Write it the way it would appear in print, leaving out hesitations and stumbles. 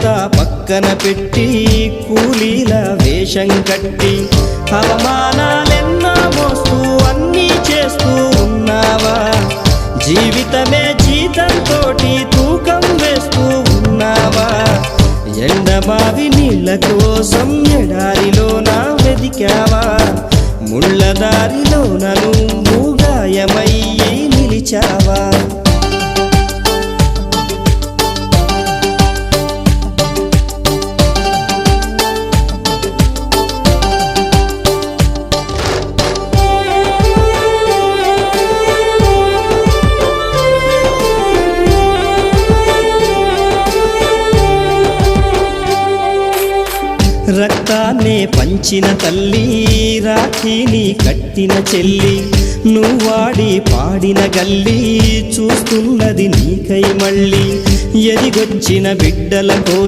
అంతా పక్కన పెట్టి కూలీల వేషం కట్టి అవమానాలెన్నో మోస్తూ అన్నీ చేస్తూ ఉన్నావా? జీవితమే జీతంతోటి తూకం వేస్తూ ఉన్నావా? ఎండమావి నీళ్ళ కోసం ఎడారిలోన వెదికావా? ముళ్ళదారిలోన నువ్వు గాయమయ్యి నిలిచావా? రక్తాన్నే పంచిన తల్లి, రాఖీని కట్టిన చెల్లి, నువ్వాడి పాడిన గల్లి చూస్తున్నది నీకై మళ్ళీ. ఎదిగొచ్చిన బిడ్డల